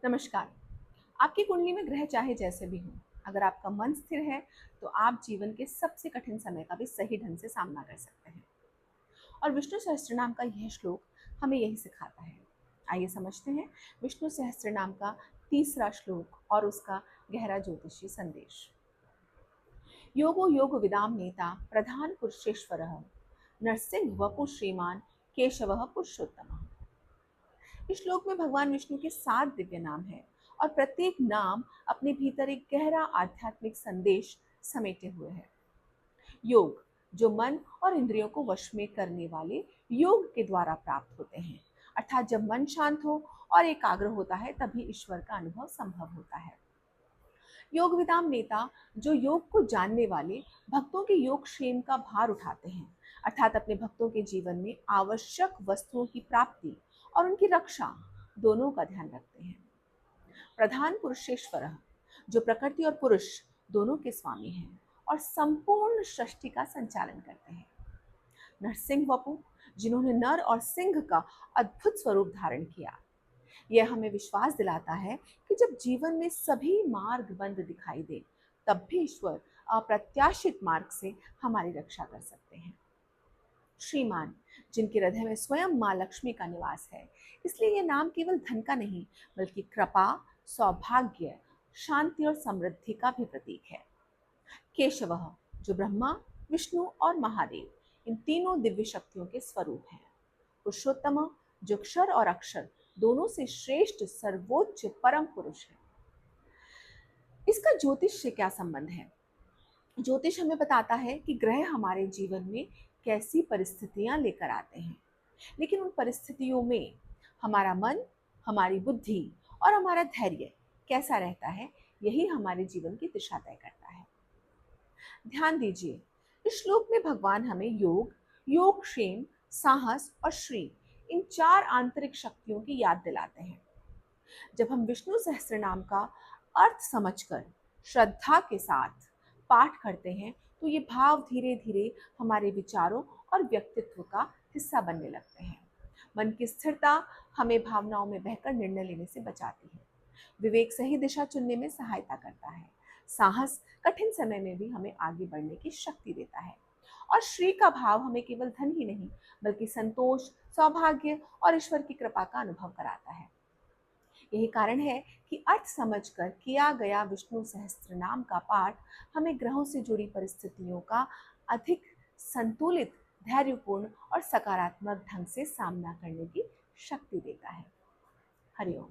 नमस्कार। आपकी कुंडली में ग्रह चाहे जैसे भी हों, अगर आपका मन स्थिर है तो आप जीवन के सबसे कठिन समय का भी सही ढंग से सामना कर सकते हैं। और विष्णु सहस्त्रनाम का यह श्लोक हमें यही सिखाता है। आइए समझते हैं विष्णु सहस्त्रनाम का तीसरा श्लोक और उसका गहरा ज्योतिषीय संदेश। योगो योग विदाम नेता प्रधान पुरुषेश्वर नरसिंह वपु श्रीमान केशव पुरुषोत्तम। इस श्लोक में भगवान विष्णु के 7 दिव्य नाम हैं और प्रत्येक नाम अपने भीतर एक गहरा आध्यात्मिक संदेश समेटे हुए है। योग, जो मन और इंद्रियों को वश में करने वाले योग के द्वारा प्राप्त होते हैं, अर्थात जब मन शांत हो और एकाग्र होता है तभी ईश्वर का अनुभव संभव होता है। योग विदाम नेता, जो योग को जानने वाले भक्तों के योग क्षेम का भार उठाते हैं, अर्थात अपने भक्तों के जीवन में आवश्यक वस्तुओं की प्राप्ति और उनकी रक्षा दोनों का ध्यान रखते हैं। प्रधान पुरुषेश्वर, जो प्रकृति और पुरुष दोनों के स्वामी हैं और संपूर्ण सृष्टि का संचालन करते हैं। नरसिंह वपु, जिन्होंने नर और सिंह का अद्भुत स्वरूप धारण किया। यह हमें विश्वास दिलाता है कि जब जीवन में सभी मार्ग बंद दिखाई दे, तब भी ईश्वर अप्रत्याशित मार्ग से हमारी रक्षा कर सकते हैं। श्रीमान, जिनके हृदय में स्वयं माँ लक्ष्मी का निवास है, इसलिए यह नाम केवल धन का नहीं बल्कि कृपा, सौभाग्य, शांति और समृद्धि का भी प्रतीक है। केशव, जो ब्रह्मा, विष्णु और महादेव इन तीनों दिव्य शक्तियों के स्वरूप हैं। पुरुषोत्तम, जो क्षर और अक्षर दोनों से श्रेष्ठ सर्वोच्च परम पुरुष है। इसका ज्योतिष से क्या संबंध है? ज्योतिष हमें बताता है कि ग्रह हमारे जीवन में कैसी परिस्थितियां लेकर आते हैं, लेकिन उन परिस्थितियों में हमारा मन, हमारी बुद्धि और हमारा धैर्य कैसा रहता है, यही हमारे जीवन की दिशा तय करता है। ध्यान दीजिए, इस श्लोक में भगवान हमें योग, योगक्षेम, साहस और श्री, इन 4 आंतरिक शक्तियों की याद दिलाते हैं। जब हम विष्णु सहस्त्रनाम का अर्थ समझकर श्रद्धा के साथ पाठ करते हैं तो ये भाव धीरे धीरे हमारे विचारों और व्यक्तित्व का हिस्सा बनने लगते हैं। मन की स्थिरता हमें भावनाओं में बहकर निर्णय लेने से बचाती है। विवेक सही दिशा चुनने में सहायता करता है। साहस कठिन समय में भी हमें आगे बढ़ने की शक्ति देता है। और श्री का भाव हमें केवल धन ही नहीं बल्कि संतोष, सौभाग्य और ईश्वर की कृपा का अनुभव कराता है। यही कारण है कि अर्थ समझकर किया गया विष्णु सहस्त्र नाम का पाठ हमें ग्रहों से जुड़ी परिस्थितियों का अधिक संतुलित, धैर्यपूर्ण और सकारात्मक ढंग से सामना करने की शक्ति देता है। हरिओम।